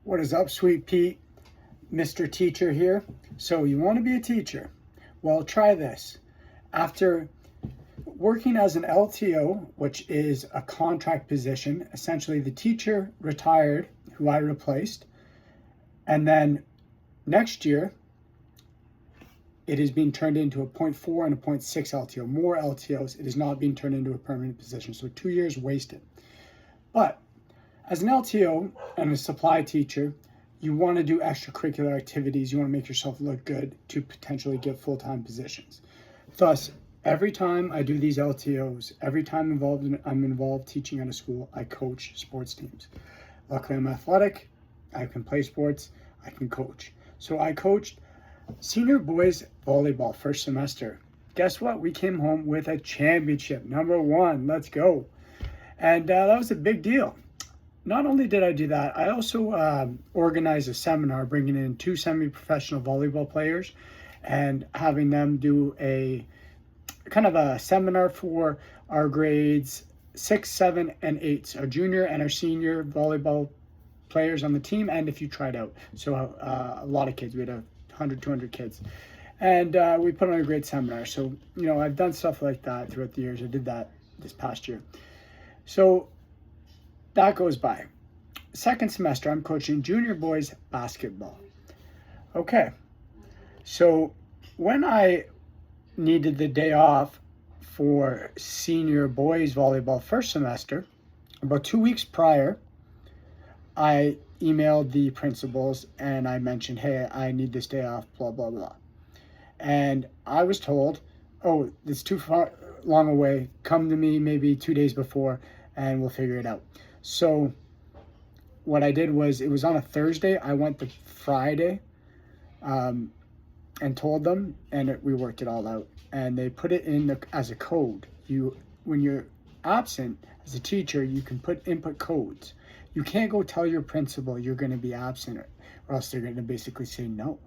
What is up, Sweet Pete? Mr. Teacher here. So you want to be a teacher? Well, try this. After working as an LTO, which is a contract position, essentially the teacher retired, who I replaced, and then next year, it is being turned into a 0.4 and a 0.6 LTO. More LTOs. It is not being turned into a permanent position. So 2 years wasted. But as an LTO and a supply teacher, you want to do extracurricular activities. You want to make yourself look good to potentially get full-time positions. Thus, every time I do these LTOs, every time I'm involved teaching at a school, I coach sports teams. Luckily, I'm athletic. I can play sports. I can coach. So I coached senior boys volleyball first semester. Guess what? We came home with a championship, #1. Let's go. And that was a big deal. Not only did I do that, I also organized a seminar bringing in 2 semi-professional volleyball players and having them do a kind of a seminar for our grades 6, 7, and 8, our junior and our senior volleyball players on the team, and if you tried out. So a lot of kids, we had 100, 200 kids. And we put on a great seminar. So, I've done stuff like that throughout the years. I did that this past year. So that goes by. Second semester, I'm coaching junior boys basketball. Okay. So when I needed the day off for senior boys volleyball first semester, about 2 weeks prior, I emailed the principals and I mentioned, hey, I need this day off, blah, blah, blah. And I was told, oh, it's too long away. Come to me maybe 2 days before and we'll figure it out. So what I did was, it was on a Thursday. I went the Friday and told them, and we worked it all out. And they put it in as a code. When you're absent as a teacher, you can input codes. You can't go tell your principal you're going to be absent, or else they're going to basically say no.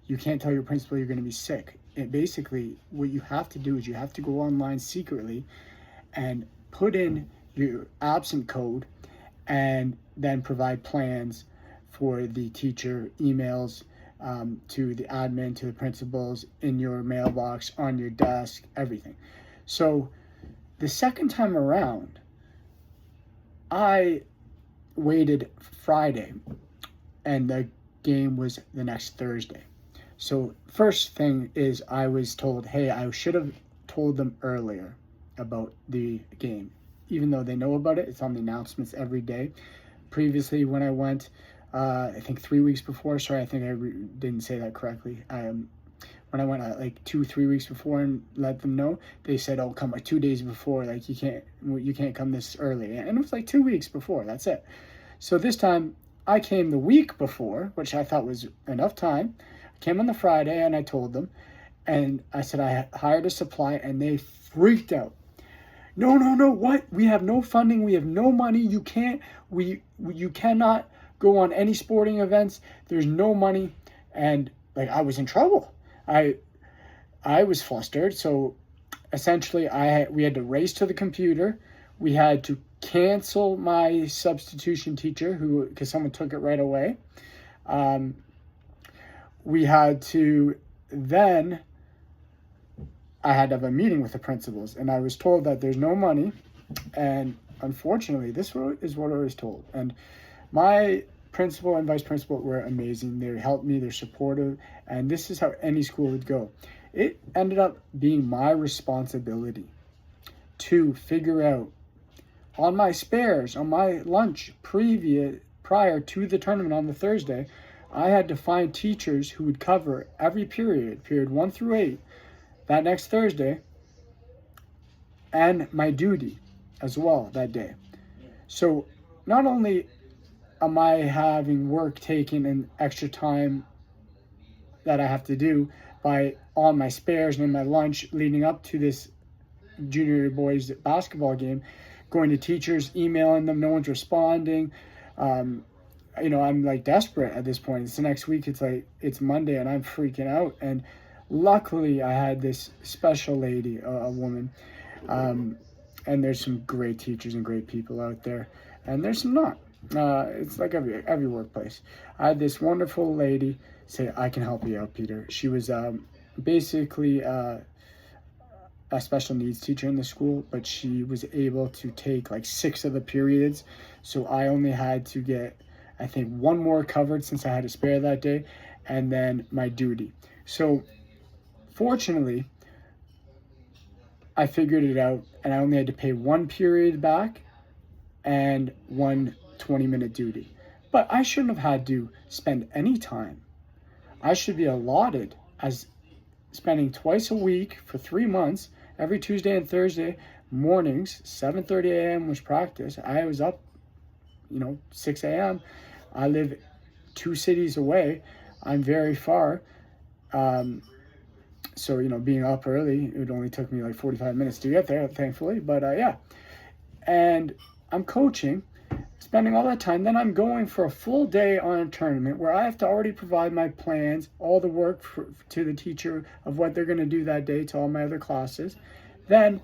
You can't tell your principal you're going to be sick. Basically, what you have to do is you have to go online secretly and put in your absent code and then provide plans for the teacher, emails to the admin, to the principals, in your mailbox, on your desk, everything. So the second time around, I waited Friday and the game was the next Thursday. So first thing is, I was told, hey, I should have told them earlier about the game. Even though they know about it, it's on the announcements every day. Previously, when I went, I think 3 weeks before, sorry, I think I didn't say that correctly. When I went like 2-3 weeks before and let them know, they said, oh, come like 2 days before, like you can't come this early. And it was like 2 weeks before, that's it. So this time I came the week before, which I thought was enough time. I came on the Friday and I told them, and I said I hired a supply, and they freaked out. No, what? We have no funding. We have no money. You cannot go on any sporting events. There's no money. And like, I was in trouble. I was flustered. So essentially we had to race to the computer. We had to cancel my substitution teacher because someone took it right away. We had to then, I had to have a meeting with the principals, and I was told that there's no money. And unfortunately, this is what I was told. And my principal and vice principal were amazing. They helped me, they're supportive, and this is how any school would go. It ended up being my responsibility to figure out, on my spares, on my lunch prior to the tournament on the Thursday, I had to find teachers who would cover every period 1 through 8, that next Thursday, and my duty as well that day. So not only am I having work taken and extra time that I have to do by on my spares and in my lunch leading up to this junior boys basketball game, going to teachers, emailing them, no one's responding. I'm like desperate at this point. It's the next week. It's Monday and I'm freaking out. And luckily I had this special lady, a woman, and there's some great teachers and great people out there, and there's some not. It's like every workplace. I had this wonderful lady say, "I can help you out, Peter." She was basically a special needs teacher in the school, but she was able to take like 6 of the periods. So I only had to get, I think, one more covered since I had to spare that day, and then my duty. So fortunately, I figured it out, and I only had to pay one period back and one 20-minute duty. But I shouldn't have had to spend any time. I should be allotted as spending twice a week for 3 months, every Tuesday and Thursday mornings, 7:30 a.m. was practice. I was up, 6 a.m. I live 2 cities away. I'm very far. So, being up early, it only took me like 45 minutes to get there, thankfully. But yeah. And I'm coaching, spending all that time. Then I'm going for a full day on a tournament where I have to already provide my plans, all the work to the teacher of what they're going to do that day to all my other classes. Then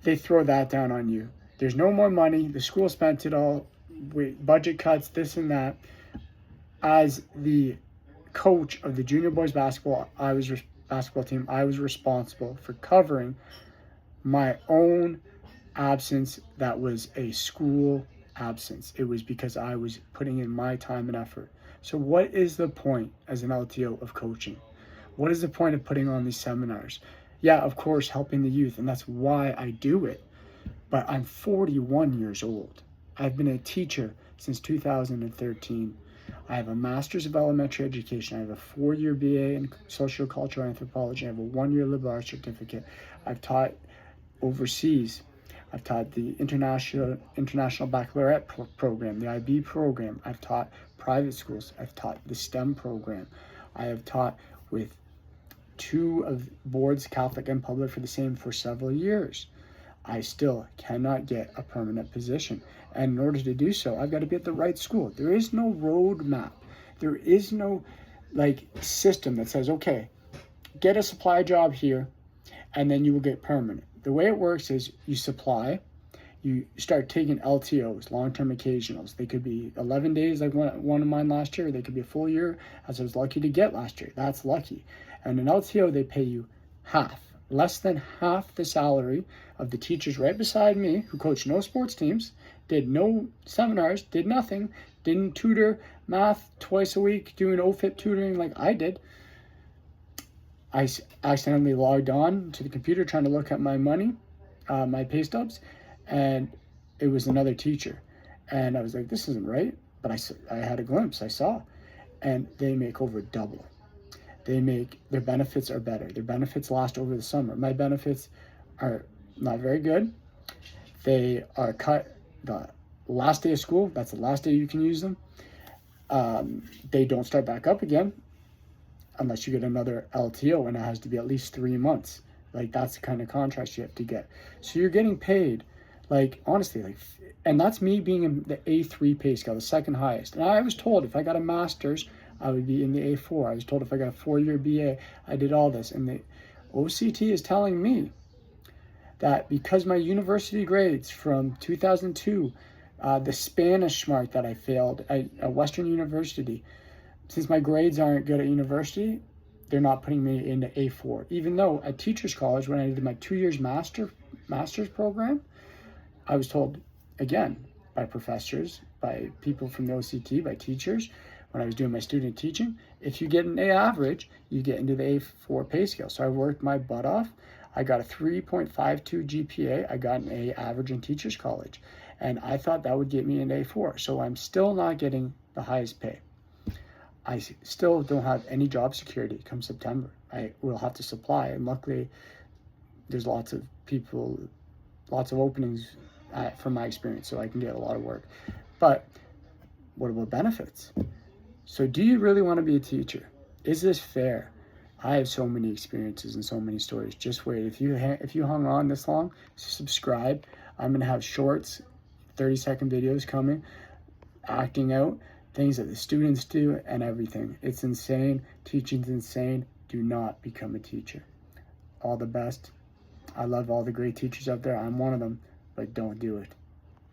they throw that down on you. There's no more money. The school spent it all. Budget cuts, this and that. As the coach of the junior boys basketball team, I was responsible for covering my own absence that was a school absence. It was because I was putting in my time and effort. So what is the point as an LTO of coaching? What is the point of putting on these seminars? Yeah, of course, helping the youth, and that's why I do it. But I'm 41 years old. I've been a teacher since 2013. I have a master's of elementary education. I have a 4-year BA in social cultural anthropology. I have a 1-year liberal arts certificate. I've taught overseas. I've taught the international baccalaureate program, the IB program. I've taught private schools. I've taught the STEM program. I have taught with 2 of boards, Catholic and public, for several years. I still cannot get a permanent position. And in order to do so, I've got to be at the right school. There is no roadmap. There is no system that says, okay, get a supply job here, and then you will get permanent. The way it works is you supply, you start taking LTOs, long-term occasionals. They could be 11 days like one of mine last year. They could be a full year, as I was lucky to get last year. That's lucky. And an LTO, they pay you less than half the salary of the teachers right beside me who coached no sports teams, did no seminars, did nothing, didn't tutor math twice a week, doing OFIP tutoring like I did. I accidentally logged on to the computer trying to look at my money, my pay stubs, and it was another teacher. And I was like, this isn't right. But I had a glimpse, I saw. And they make over double. Their benefits are better. Their benefits last over the summer. My benefits are not very good. They are cut the last day of school. That's the last day you can use them. They don't start back up again unless you get another LTO, and it has to be at least 3 months. That's the kind of contract you have to get. So you're getting paid, honestly, and that's me being in the A3 pay scale, the second highest. And I was told if I got a master's, I would be in the A4. I was told if I got a 4-year BA, I did all this. And the OCT is telling me that because my university grades from 2002, the Spanish mark that I failed at Western University, since my grades aren't good at university, they're not putting me into A4. Even though at Teachers College, when I did my 2 years master's program, I was told, again, by professors, by people from the OCT, by teachers, when I was doing my student teaching, if you get an A average, you get into the A4 pay scale. So I worked my butt off. I got a 3.52 GPA. I got an A average in Teachers College. And I thought that would get me an A4. So I'm still not getting the highest pay. I still don't have any job security come September. I will have to supply, and luckily there's lots of openings from my experience, so I can get a lot of work. But what about benefits? So do you really want to be a teacher? Is this fair? I have so many experiences and so many stories. Just wait. If you hung on this long, subscribe. I'm going to have shorts, 30-second videos coming, acting out, things that the students do, and everything. It's insane. Teaching's insane. Do not become a teacher. All the best. I love all the great teachers out there. I'm one of them, but don't do it.